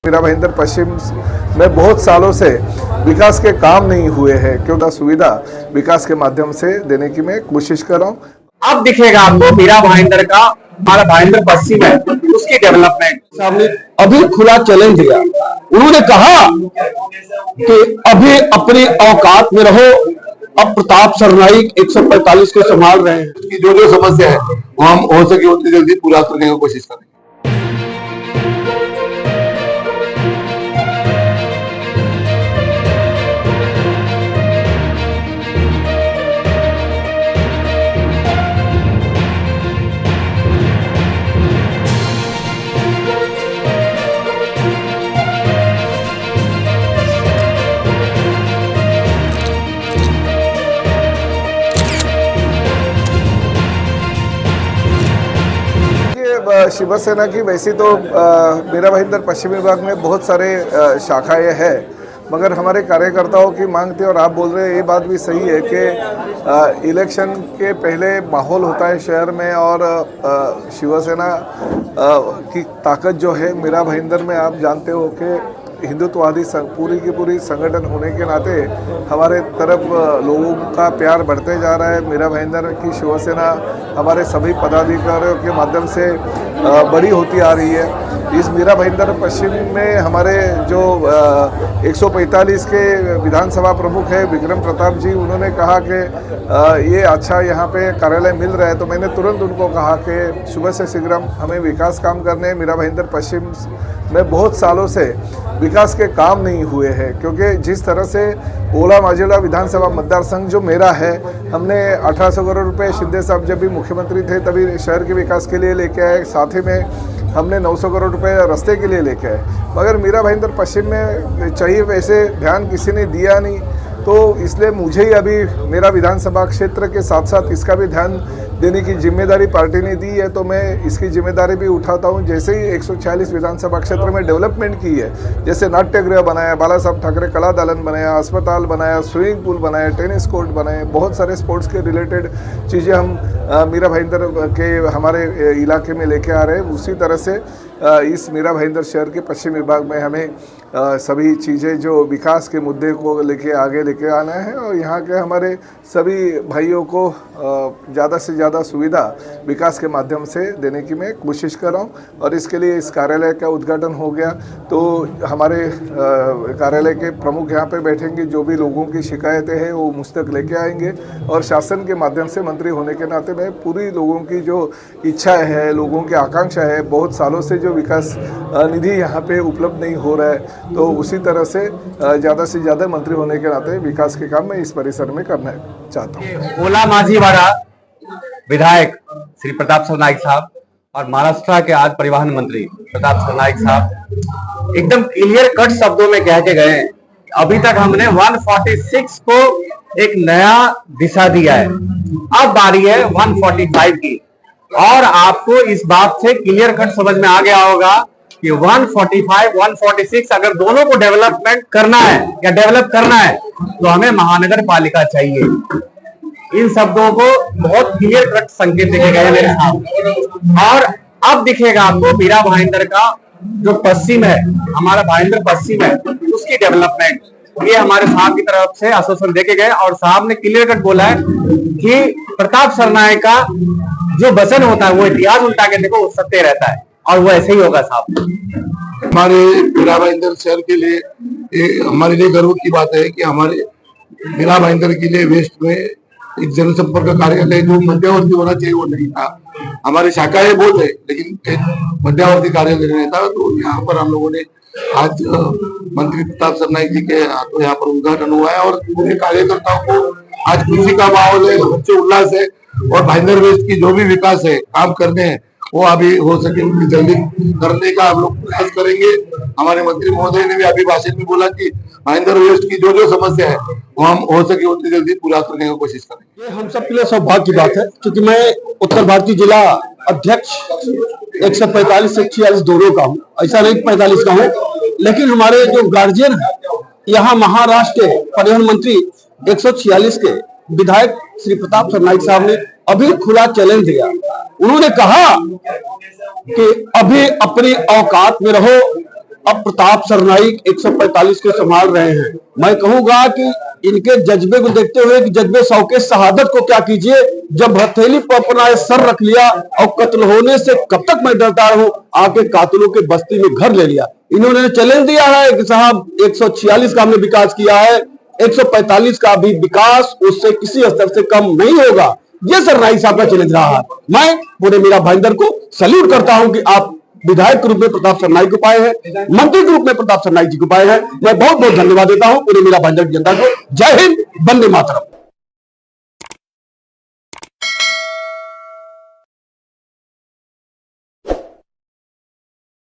मीरा भाईंदर पश्चिम में बहुत सालों से विकास के काम नहीं हुए हैं, क्योंकि सुविधा विकास के माध्यम से देने की मैं कोशिश कर रहा हूँ। अब दिखेगा आपको मीरा भाईंदर का, हमारा भाईंदर पश्चिम है उसकी डेवलपमेंट। सामने अभी खुला चैलेंज दिया, उन्होंने कहा कि अभी अपनी औकात में रहो। अब प्रताप सरनाईक 145 को संभाल रहे हैं। की जो समस्या है वो हम हो सके उतनी जल्दी पूरा करने की कोशिश करें। शिवसेना की वैसे तो मीरा भाईंदर पश्चिम विभाग में बहुत सारे शाखाएं हैं, मगर हमारे कार्यकर्ताओं की मांग थी और आप बोल रहे हैं ये बात भी सही है कि इलेक्शन के पहले माहौल होता है शहर में और शिवसेना की ताकत जो है मीरा भाईंदर में, आप जानते हो कि हिंदुत्ववादी पूरी की पूरी संगठन होने के नाते हमारे तरफ लोगों का प्यार बढ़ते जा रहा है। मीरा भाईंदर की शिवसेना हमारे सभी पदाधिकारियों के माध्यम से बड़ी होती आ रही है। इस मीरा भाईंदर पश्चिम में हमारे जो 145 के विधानसभा प्रमुख है विक्रम प्रताप जी, उन्होंने कहा कि ये अच्छा यहाँ पे कार्यालय मिल रहा है, तो मैंने तुरंत उनको कहा कि सुबह से शीघ्र हमें विकास काम करने हैं। मीरा भाईंदर पश्चिम में बहुत सालों से विकास के काम नहीं हुए हैं, क्योंकि जिस तरह से ओला माजिला विधानसभा मतदार संघ जो मेरा है, हमने 1800 करोड़ रुपए शिंदे साहब जब भी मुख्यमंत्री थे तभी शहर के विकास के लिए लेके आए, साथ ही में हमने 900 करोड़ रुपए रास्ते के लिए लेके आए, मगर मीरा भाईंदर पश्चिम में चाहिए वैसे ध्यान किसी ने दिया नहीं। तो इसलिए मुझे ही अभी मेरा विधानसभा क्षेत्र के साथ साथ इसका भी ध्यान देने की जिम्मेदारी पार्टी ने दी है, तो मैं इसकी जिम्मेदारी भी उठाता हूं। जैसे ही 146 विधानसभा क्षेत्र में डेवलपमेंट की है, जैसे नाट्यगृह बनाया, बाला साहब ठाकरे कला दालन बनाया, अस्पताल बनाया, स्विमिंग पूल बनाया, टेनिस कोर्ट बनाए, बहुत सारे स्पोर्ट्स के रिलेटेड चीज़ें हम मीरा भाईंदर के हमारे इलाके में लेके आ रहे हैं। उसी तरह से इस मीरा भाईंदर शहर के पश्चिम विभाग में हमें सभी चीज़ें जो विकास के मुद्दे को लेके आगे लेके आना है और यहाँ के हमारे सभी भाइयों को ज़्यादा से ज़्यादा सुविधा विकास के माध्यम से देने की मैं कोशिश कर रहा हूँ। और इसके लिए इस कार्यालय का उद्घाटन हो गया, तो हमारे कार्यालय के प्रमुख यहाँ पे बैठेंगे, जो भी लोगों की शिकायतें हैं वो मुझ तक लेके आएंगे और शासन के माध्यम से मंत्री होने के नाते मैं पूरी लोगों की जो इच्छा है, लोगों की आकांक्षा है, बहुत सालों से जो विकास निधि यहाँ पे उपलब्ध नहीं हो रहा है, तो उसी तरह से ज़्यादा मंत्री होने के नाते विकास के काम मैं इस परिसर में करना चाहता हूँ। ओला माझीवाड़ा विधायक श्री प्रताप सरनाईक साहब और महाराष्ट्र के आज परिवहन मंत्री प्रताप सरनाईक साहब एकदम क्लियर कट शब्दों में कह के गए, अभी तक हमने 146 को एक नया दिशा दिया है, अब बारी है 145 की। और आपको इस बात से क्लियर कट समझ में आ गया होगा कि 145, 146 अगर दोनों को डेवलपमेंट करना है या डेवलप करना है तो हमें महानगर पालिका चाहिए। इन शब्दों को बहुत क्लियर कट संकेत देखे गए मेरे सामने। और अब दिखेगा आपको मीरा भाईंदर का जो पश्चिम है, हमारा भाईंदर पश्चिम है, उसकी डेवलपमेंट। ये हमारे साहब की तरफ से आश्वासन देके गए और साहब ने क्लियर कट बोला है कि प्रताप सरनाईक का जो वचन होता है वो इतिहास उल्टा के देखो सत्य रहता है और वो ऐसे ही होगा साहब। हमारे मीरा भाईंदर शहर के लिए हमारे लिए गर्व की बात है कि हमारे मीरा भाईंदर के लिए वेस्ट में एक जनसंपर्क कार्यालय जो मध्यावर्ती होना चाहिए वो नहीं था। हमारी शाखाएं बहुत है लेकिन एक मध्यावर्ती कार्यालय नहीं था, तो यहाँ पर हम लोगों ने आज मंत्री प्रताप सरनाईक जी के हाथों यहाँ पर उद्घाटन हुआ है और पूरे कार्यकर्ताओं को आज खुशी का माहौल है, बच्चे उल्लास है और भाईंदर वेस्ट की जो भी विकास है काम करने हैं वो अभी हो सके उनकी जल्दी करने का हम लोग प्रयास करेंगे। हमारे मंत्री महोदय ने भी अभी भाषण में बोला कि भाईंदर वेस्ट की जो समस्या है वो हम हो सके उतनी जल्दी पूरा करने की कोशिश करेंगे। ये हम सब के लिए सौभाग्य की बात है, क्योंकि मैं उत्तर भारतीय जिला अध्यक्ष 145 से 46 दोनों का हूँ, ऐसा नहीं 45 का हूँ, लेकिन हमारे जो गार्जियन है यहाँ महाराष्ट्र के परिवहन मंत्री 146 के विधायक श्री प्रताप सरनाईक साहब ने अभी खुला चैलेंज दिया। उन्होंने कहा कि अभी अपनी औकात में रहो। अब प्रताप सरनाईक 145 को संभाल रहे हैं। मैं कहूंगा कि इनके जज्बे को देखते हुए कि जज्बे शौके शहादत को क्या कीजिए, जब हथेली पर अपना सर रख लिया और कत्ल होने से कब तक मैं डरता रहूं, आके कातिलों के बस्ती में घर ले लिया। इन्होंने चैलेंज दिया है कि साहब 146 का हमने विकास किया है, 145 का भी विकास उससे किसी स्तर से कम नहीं होगा। ये सरनाईक साहब का चैलेंज रहा है। मैं पूरे मीरा भाईंदर को सल्यूट करता हूं कि आप विधायक के रूप में प्रताप सरनाईक को पाए हैं, मंत्री के रूप में प्रताप सरनाईक जी को पाए हैं। मैं बहुत बहुत धन्यवाद देता हूं पूरे मीरा भाईंदर की जनता को। जय हिंद, वंदे मातरम।